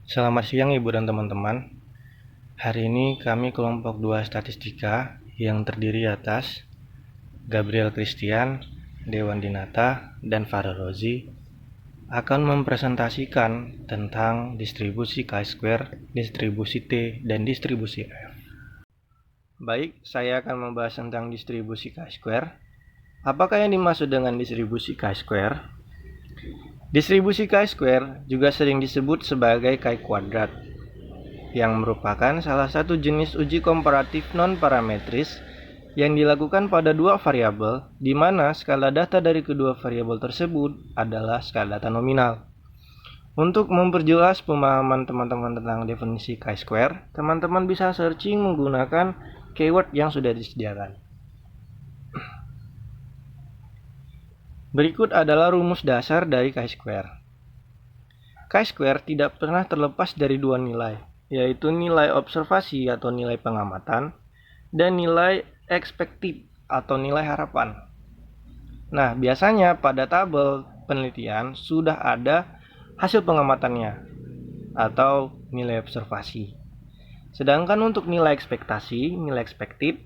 Selamat siang Ibu dan teman-teman. Hari ini kami kelompok 2 statistika yang terdiri atas Gabriel Christian, Dewan Dinata, dan Farah Rozi akan mempresentasikan tentang distribusi chi-square, distribusi T, dan distribusi F. Baik, saya akan membahas tentang distribusi chi-square. Apakah yang dimaksud dengan distribusi chi-square? Distribusi chi-square juga sering disebut sebagai chi-kuadrat, yang merupakan salah satu jenis uji komparatif non-parametris yang dilakukan pada dua variabel, di mana skala data dari kedua variabel tersebut adalah skala data nominal. Untuk memperjelas pemahaman teman-teman tentang definisi chi-square, teman-teman bisa searching menggunakan keyword yang sudah disediakan. Berikut adalah rumus dasar dari chi-square. Chi-square tidak pernah terlepas dari dua nilai, yaitu nilai observasi atau nilai pengamatan dan nilai expected atau nilai harapan. Nah, biasanya pada tabel penelitian sudah ada hasil pengamatannya atau nilai observasi. Sedangkan untuk nilai ekspektasi, nilai expected,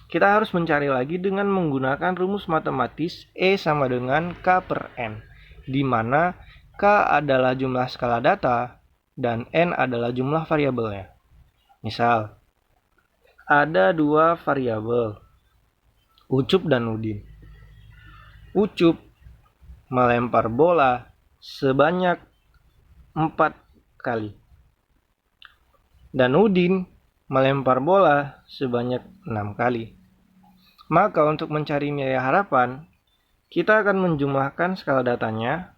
kita harus mencari lagi dengan menggunakan rumus matematis E sama dengan K per N, di mana K adalah jumlah skala data dan N adalah jumlah variabelnya. Misal, ada dua variabel, Ucup dan Udin. Ucup melempar bola sebanyak 4 kali. Dan Udin melempar bola sebanyak 6 kali. Maka untuk mencari nilai harapan, kita akan menjumlahkan skala datanya,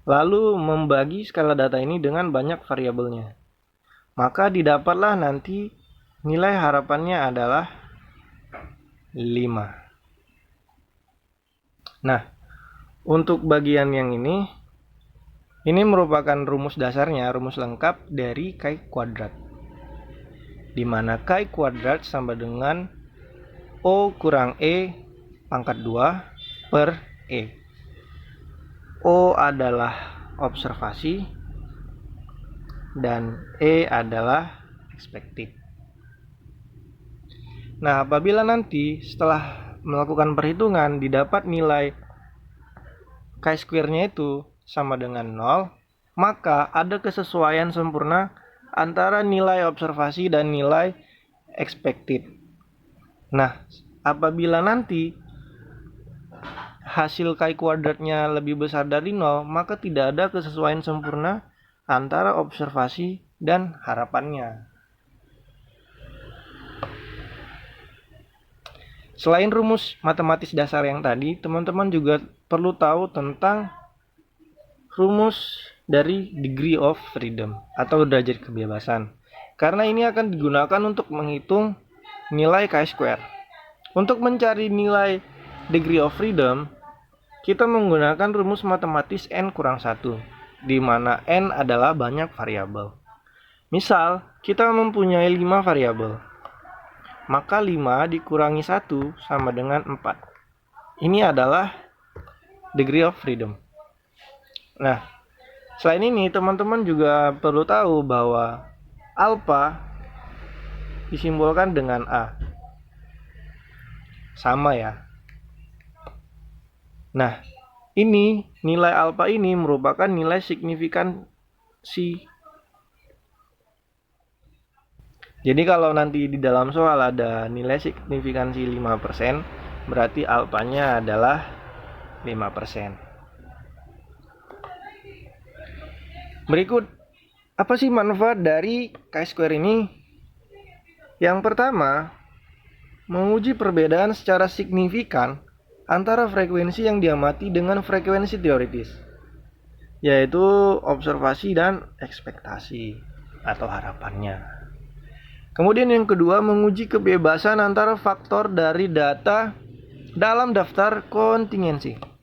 lalu membagi skala data ini dengan banyak variabelnya. Maka didapatlah nanti nilai harapannya adalah 5. Nah, untuk bagian yang ini merupakan rumus dasarnya, rumus lengkap dari chi-kuadrat. Di mana chi-kuadrat sama dengan O kurang E pangkat 2 per E. O adalah observasi dan E adalah expected. Nah, apabila nanti setelah melakukan perhitungan didapat nilai chi-square-nya itu sama dengan 0, maka ada kesesuaian sempurna antara nilai observasi dan nilai expected. Nah, apabila nanti hasil chi-kuadratnya lebih besar dari 0, maka tidak ada kesesuaian sempurna antara observasi dan harapannya. Selain rumus matematis dasar yang tadi, teman-teman juga perlu tahu tentang rumus dari degree of freedom atau derajat kebebasan, karena ini akan digunakan untuk menghitung nilai chi-square. Untuk mencari nilai degree of freedom, kita menggunakan rumus matematis N kurang 1, di mana N adalah banyak variabel. Misal, kita mempunyai 5 variabel, maka 5 dikurangi 1 sama dengan 4. Ini adalah degree of freedom. Nah, selain ini teman-teman juga perlu tahu bahwa alpha disimbolkan dengan A. Sama ya. Nah, ini nilai alpha ini merupakan nilai signifikansi. Jadi kalau nanti di dalam soal ada nilai signifikansi 5%, berarti alfanya adalah 5%. Berikut, apa sih manfaat dari chi-square ini? Yang pertama, menguji perbedaan secara signifikan antara frekuensi yang diamati dengan frekuensi teoritis, yaitu observasi dan ekspektasi atau harapannya. Kemudian yang kedua, menguji kebebasan antara faktor dari data dalam daftar kontingensi.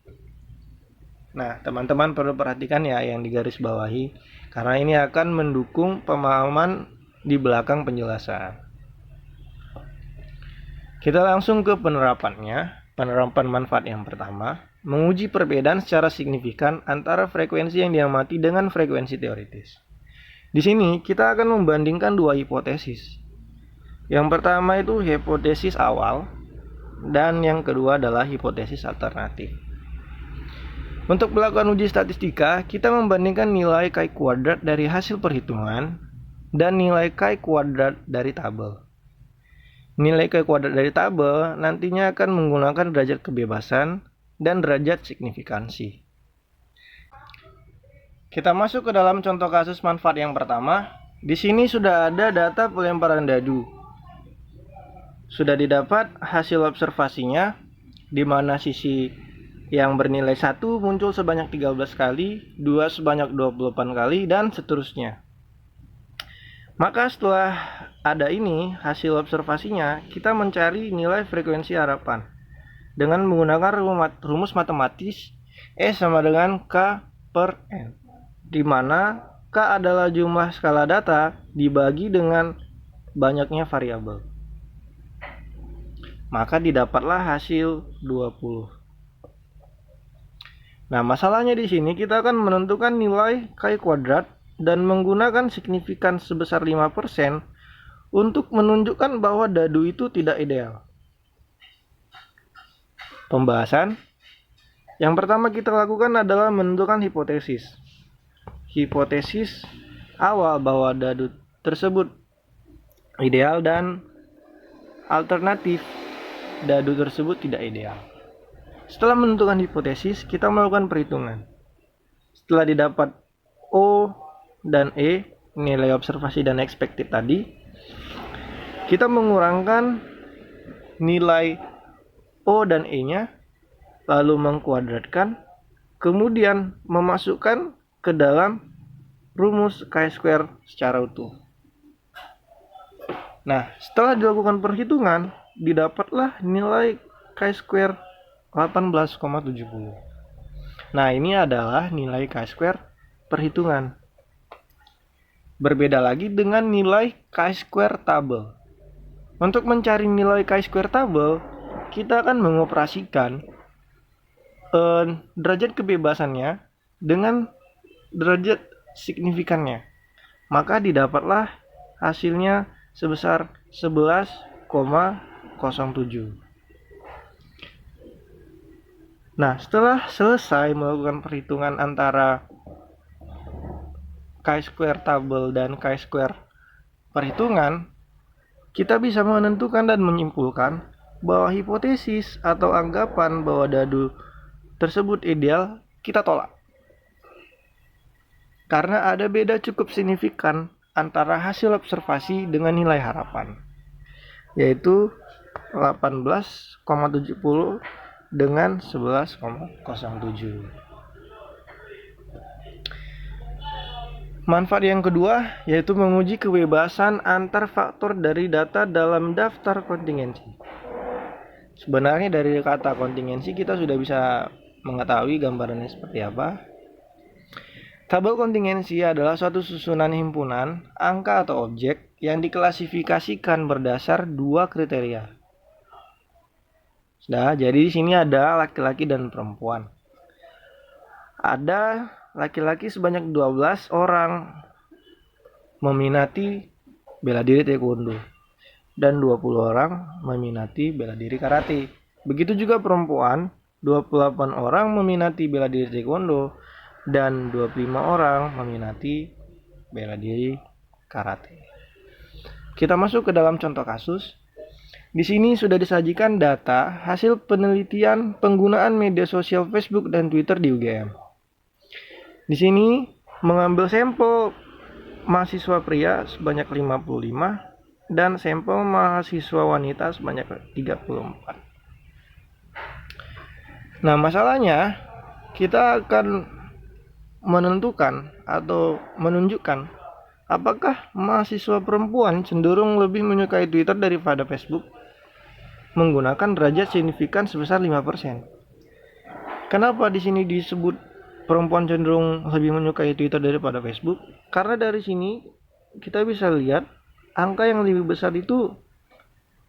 Nah, teman-teman perlu perhatikan ya yang digaris bawahi, karena ini akan mendukung pemahaman di belakang penjelasan. Kita langsung ke penerapannya. Penerapan manfaat yang pertama, menguji perbedaan secara signifikan antara frekuensi yang diamati dengan frekuensi teoritis. Di sini kita akan membandingkan dua hipotesis. Yang pertama itu hipotesis awal dan yang kedua adalah hipotesis alternatif. Untuk melakukan uji statistika, kita membandingkan nilai chi kuadrat dari hasil perhitungan dan nilai chi kuadrat dari tabel. Nilai chi kuadrat dari tabel nantinya akan menggunakan derajat kebebasan dan derajat signifikansi. Kita masuk ke dalam contoh kasus manfaat yang pertama. Di sini sudah ada data pelemparan dadu. Sudah didapat hasil observasinya, di mana sisi yang bernilai 1 muncul sebanyak 13 kali, 2 sebanyak 28 kali, dan seterusnya. Maka setelah ada ini hasil observasinya, kita mencari nilai frekuensi harapan dengan menggunakan rumus matematis E sama dengan K per N, di mana K adalah jumlah skala data dibagi dengan banyaknya variabel. Maka didapatlah hasil 20. Nah, masalahnya di sini kita akan menentukan nilai chi kuadrat dan menggunakan signifikan sebesar 5% untuk menunjukkan bahwa dadu itu tidak ideal. Pembahasan. Yang pertama kita lakukan adalah menentukan hipotesis. Hipotesis awal bahwa dadu tersebut ideal dan alternatif dadu tersebut tidak ideal. Setelah menentukan hipotesis, kita melakukan perhitungan. Setelah didapat O dan E, nilai observasi dan expected tadi, kita mengurangkan nilai O dan E-nya, lalu mengkuadratkan, kemudian memasukkan ke dalam rumus chi-square secara utuh. Nah, setelah dilakukan perhitungan, didapatlah nilai chi-square 18,70. Nah, ini adalah nilai chi-square perhitungan. Berbeda lagi dengan nilai chi-square tabel. Untuk mencari nilai chi-square tabel, kita akan mengoperasikan derajat kebebasannya dengan derajat signifikannya. Maka didapatlah hasilnya sebesar 11,07. Nah, setelah selesai melakukan perhitungan antara chi-square tabel dan chi-square perhitungan, kita bisa menentukan dan menyimpulkan bahwa hipotesis atau anggapan bahwa dadu tersebut ideal kita tolak. Karena ada beda cukup signifikan antara hasil observasi dengan nilai harapan, yaitu 18,70 dengan 11,07. Manfaat yang kedua yaitu menguji kebebasan antar faktor dari data dalam daftar kontingensi. Sebenarnya dari kata kontingensi kita sudah bisa mengetahui gambarannya seperti apa. Tabel kontingensi adalah suatu susunan himpunan angka atau objek yang diklasifikasikan berdasar dua kriteria. Nah, jadi di sini ada laki-laki dan perempuan. Ada laki-laki sebanyak 12 orang meminati bela diri taekwondo dan 20 orang meminati bela diri karate. Begitu juga perempuan, 28 orang meminati bela diri taekwondo dan 25 orang meminati bela diri karate. Kita masuk ke dalam contoh kasus. Di sini sudah disajikan data hasil penelitian penggunaan media sosial Facebook dan Twitter di UGM. Di sini mengambil sampel mahasiswa pria sebanyak 55 dan sampel mahasiswa wanita sebanyak 34. Nah, masalahnya kita akan menentukan atau menunjukkan apakah mahasiswa perempuan cenderung lebih menyukai Twitter daripada Facebook menggunakan derajat signifikan sebesar 5%. Kenapa di sini disebut perempuan cenderung lebih menyukai Twitter daripada Facebook? Karena dari sini kita bisa lihat angka yang lebih besar itu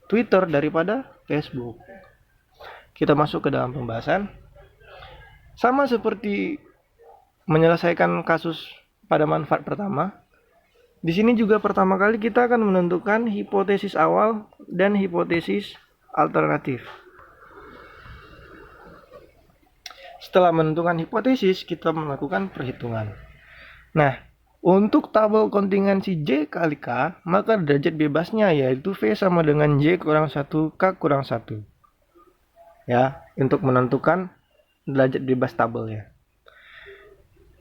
Twitter daripada Facebook. Kita masuk ke dalam pembahasan. Sama seperti menyelesaikan kasus pada manfaat pertama, di sini juga pertama kali kita akan menentukan hipotesis awal dan hipotesis alternatif. Setelah menentukan hipotesis, kita melakukan perhitungan. Nah, untuk tabel kontingensi J kali K, maka derajat bebasnya yaitu V sama dengan J kurang 1 K kurang 1. Ya, untuk menentukan derajat bebas tabelnya.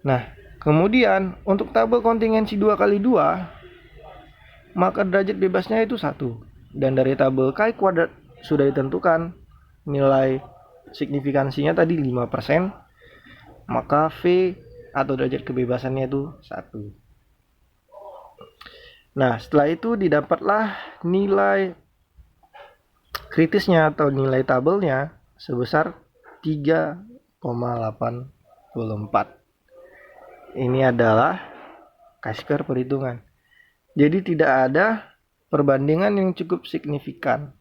Nah, kemudian untuk tabel kontingensi 2 kali 2, maka derajat bebasnya itu 1. Dan dari tabel K kuadrat sudah ditentukan nilai signifikansinya tadi 5%, maka V atau derajat kebebasannya itu 1. Nah, setelah itu didapatlah nilai kritisnya atau nilai tabelnya sebesar 3,84. Ini adalah chi-square perhitungan. Jadi tidak ada perbandingan yang cukup signifikan.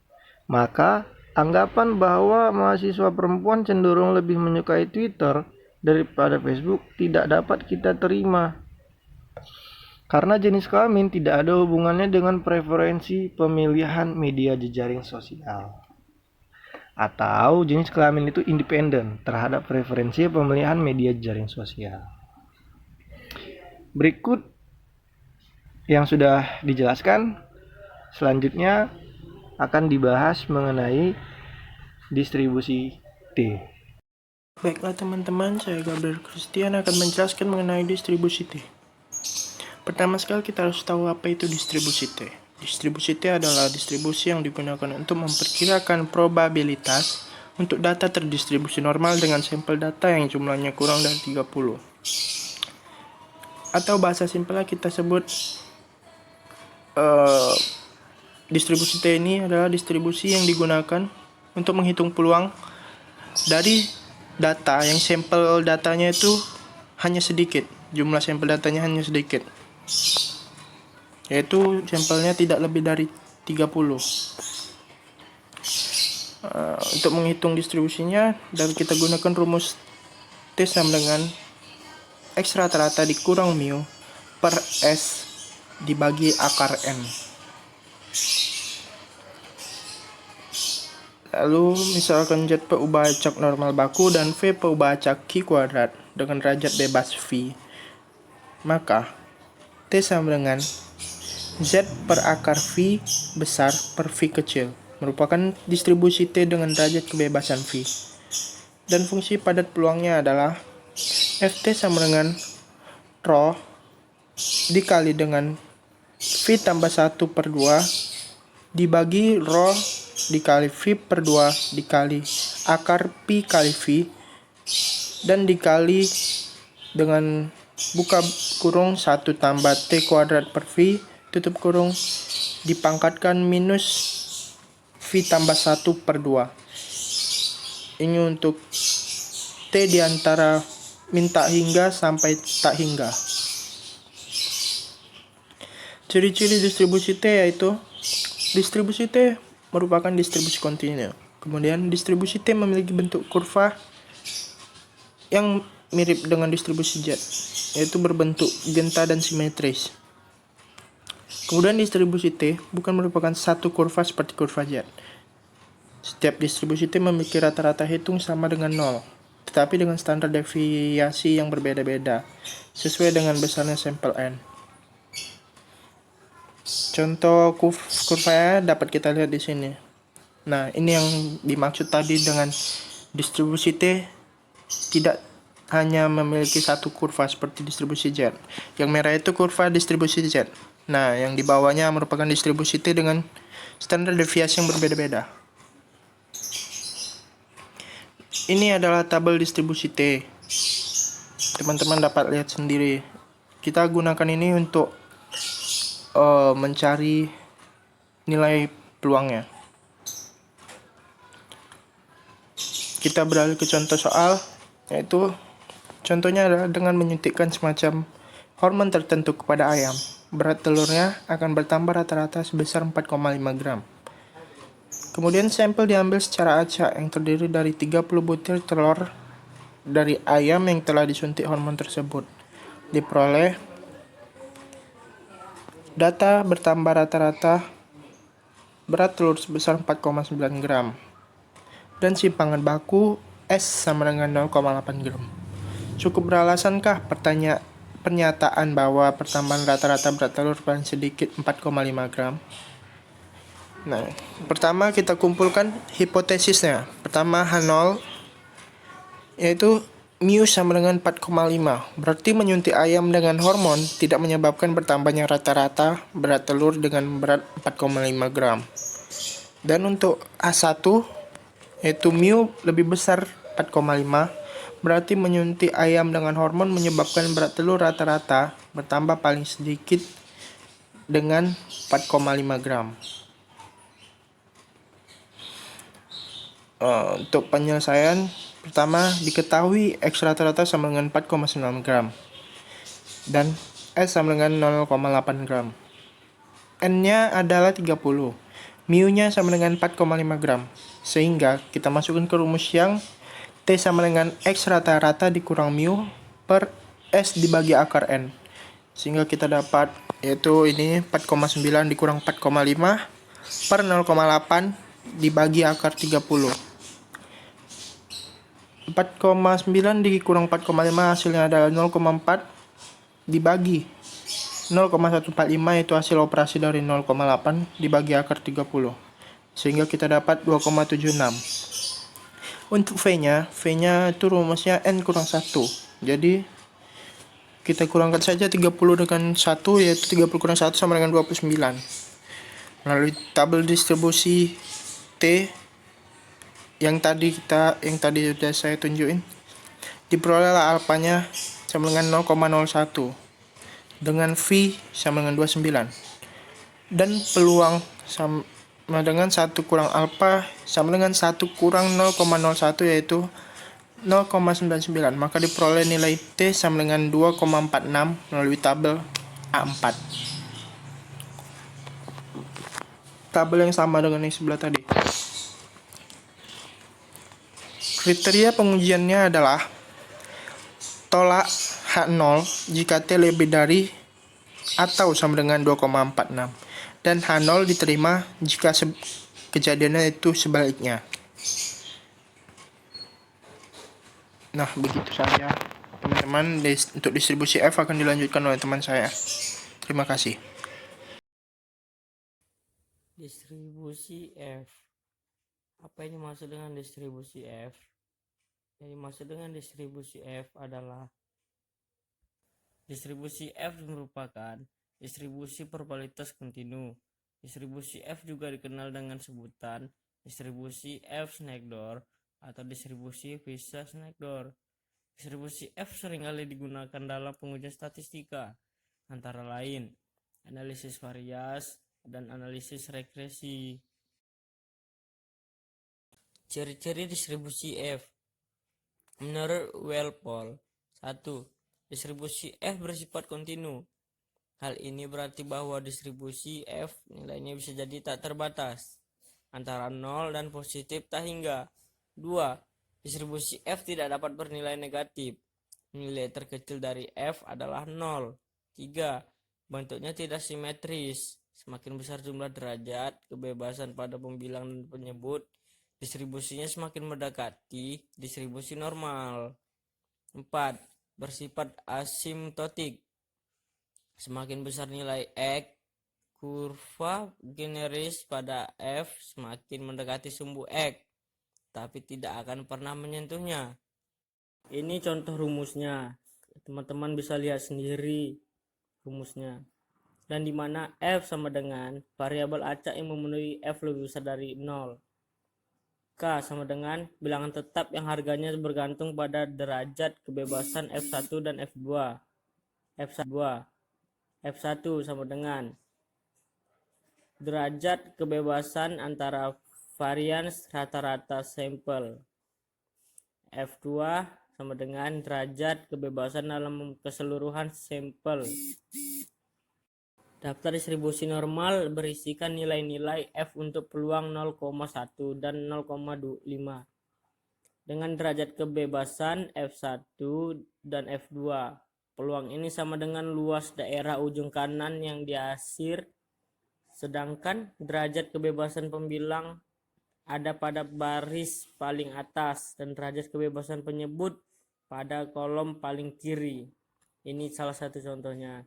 Maka anggapan bahwa mahasiswa perempuan cenderung lebih menyukai Twitter daripada Facebook tidak dapat kita terima. Karena jenis kelamin tidak ada hubungannya dengan preferensi pemilihan media jejaring sosial. Atau jenis kelamin itu independen terhadap preferensi pemilihan media jejaring sosial. Berikut yang sudah dijelaskan, selanjutnya akan dibahas mengenai distribusi T. Baiklah teman-teman, saya Gabriel Christian akan menjelaskan mengenai distribusi T. Pertama sekali kita harus tahu apa itu distribusi T. Distribusi T adalah distribusi yang digunakan untuk memperkirakan probabilitas untuk data terdistribusi normal dengan sampel data yang jumlahnya kurang dari 30. Atau bahasa simpelnya kita sebut distribusi T ini adalah distribusi yang digunakan untuk menghitung peluang dari data yang sampel datanya itu hanya sedikit, jumlah sampel datanya hanya sedikit, yaitu sampelnya tidak lebih dari 30. Untuk menghitung distribusinya, dan kita gunakan rumus T sama dengan X rata-rata dikurang mu per S dibagi akar N. Lalu misalkan Z PU bacak normal baku dan V PU bacak Q kuadrat dengan derajat bebas V, maka T sama dengan Z per akar V besar per V kecil, merupakan distribusi T dengan derajat kebebasan V. Dan fungsi padat peluangnya adalah Ft sama dengan ρ dikali dengan V tambah 1 per 2 dibagi ρ dikali V per 2 dikali akar Pi kali V dan dikali dengan buka kurung 1 tambah T kuadrat per V tutup kurung dipangkatkan minus V tambah 1 per 2. Ini untuk T diantara minta hingga sampai tak hingga. Ciri-ciri distribusi T yaitu distribusi T merupakan distribusi kontinu. Kemudian distribusi T memiliki bentuk kurva yang mirip dengan distribusi Z, yaitu berbentuk genta dan simetris. Kemudian distribusi T bukan merupakan satu kurva seperti kurva Z. Setiap distribusi T memiliki rata-rata hitung sama dengan 0, tetapi dengan standar deviasi yang berbeda-beda, sesuai dengan besarnya sampel N. Contoh kurvanya dapat kita lihat di sini. Nah, ini yang dimaksud tadi dengan distribusi T tidak hanya memiliki satu kurva seperti distribusi Z. Yang merah itu kurva distribusi Z. Nah, yang di bawahnya merupakan distribusi T dengan standar deviasi yang berbeda-beda. Ini adalah tabel distribusi T. Teman-teman dapat lihat sendiri. Kita gunakan ini untuk mencari nilai peluangnya. Kita beralih ke contoh soal, yaitu contohnya adalah dengan menyuntikkan semacam hormon tertentu kepada ayam. Berat telurnya akan bertambah rata-rata sebesar 4,5 gram. Kemudian sampel diambil secara acak yang terdiri dari 30 butir telur dari ayam yang telah disuntik hormon tersebut. Diperoleh data bertambah rata-rata berat telur sebesar 4,9 gram dan simpangan baku S sama dengan 0,8 gram. Cukup beralasankah pernyataan bahwa pertambahan rata-rata berat telur paling sedikit 4,5 gram? Nah, pertama kita kumpulkan hipotesisnya. Pertama H0 yaitu mu sama dengan 4,5. Berarti menyuntik ayam dengan hormon tidak menyebabkan bertambahnya rata-rata berat telur dengan berat 4,5 gram. Dan untuk H1 yaitu mu lebih besar 4,5, berarti menyuntik ayam dengan hormon menyebabkan berat telur rata-rata bertambah paling sedikit dengan 4,5 gram. Untuk penyelesaian, pertama diketahui X rata-rata sama dengan 4,9 gram dan S sama dengan 0,8 gram. N-nya adalah 30, mu-nya sama dengan 4,5 gram. Sehingga kita masukkan ke rumus yang T sama dengan X rata-rata dikurang mu per S dibagi akar N. Sehingga kita dapat yaitu ini 4,9 dikurang 4,5 per 0,8 dibagi akar 30. 4,9 dikurang 4,5 hasilnya adalah 0,4 dibagi 0,145 yaitu hasil operasi dari 0,8 dibagi akar 30. Sehingga kita dapat 2,76. Untuk V-nya itu rumusnya N kurang 1. Jadi kita kurangkan saja 30 dengan 1 yaitu 30 kurang 1 sama dengan 29. Melalui tabel distribusi T yang tadi sudah saya tunjukin, diperolehlah alfanya sama dengan 0,01 dengan V sama dengan 29 dan peluang sama dengan 1 kurang alfa sama dengan 1 kurang 0,01 yaitu 0,99, maka diperoleh nilai T sama dengan 2,46 melalui tabel A4. Tabel yang sama dengan yang sebelah tadi. Kriteria pengujiannya adalah tolak H0 jika T lebih dari atau sama dengan 2,46 dan H0 diterima jika kejadiannya itu sebaliknya. Nah, begitu saja teman-teman. Untuk distribusi F akan dilanjutkan oleh teman saya. Terima kasih. Distribusi F. Apa yang dimaksud dengan distribusi F? Yang dimaksud dengan distribusi F adalah distribusi F merupakan distribusi probabilitas kontinu. Distribusi F juga dikenal dengan sebutan distribusi F-Snedor atau distribusi Fisher-Snedor. Distribusi F seringkali digunakan dalam pengujian statistika, antara lain analisis varias dan analisis regresi. Ciri-ciri distribusi F menurut Walpole. 1. Distribusi F bersifat kontinu. Hal ini berarti bahwa distribusi F nilainya bisa jadi tak terbatas, antara 0 dan positif tak hingga. 2. Distribusi F tidak dapat bernilai negatif. Nilai terkecil dari F adalah 0. 3. Bentuknya tidak simetris. Semakin besar jumlah derajat kebebasan pada pembilang dan penyebut, distribusinya semakin mendekati distribusi normal. 4. Bersifat asimptotik. Semakin besar nilai X, kurva generis pada F semakin mendekati sumbu X, tapi tidak akan pernah menyentuhnya. Ini contoh rumusnya. Teman-teman bisa lihat sendiri rumusnya. Dan di mana F sama dengan variabel acak yang memenuhi F lebih besar dari 0. K sama dengan bilangan tetap yang harganya bergantung pada derajat kebebasan F1 dan F2. F1 sama dengan derajat kebebasan antara varians rata-rata sampel. F2 sama dengan derajat kebebasan dalam keseluruhan sampel. Daftar distribusi normal berisikan nilai-nilai F untuk peluang 0,1 dan 0,5. dengan derajat kebebasan F1 dan F2. Peluang ini sama dengan luas daerah ujung kanan yang diasir, sedangkan derajat kebebasan pembilang ada pada baris paling atas dan derajat kebebasan penyebut pada kolom paling kiri. Ini salah satu contohnya.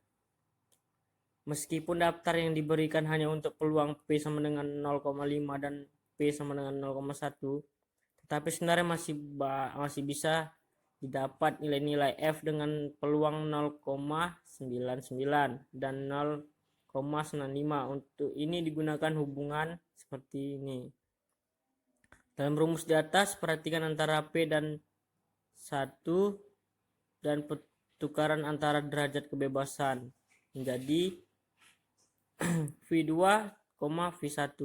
Meskipun daftar yang diberikan hanya untuk peluang P sama dengan 0,5 dan P sama dengan 0,1, tetapi sebenarnya masih bisa didapat nilai-nilai F dengan peluang 0,99 dan 0,95. Untuk ini digunakan hubungan seperti ini. Dalam rumus di atas, perhatikan antara P dan 1 dan pertukaran antara derajat kebebasan menjadi V2, V1.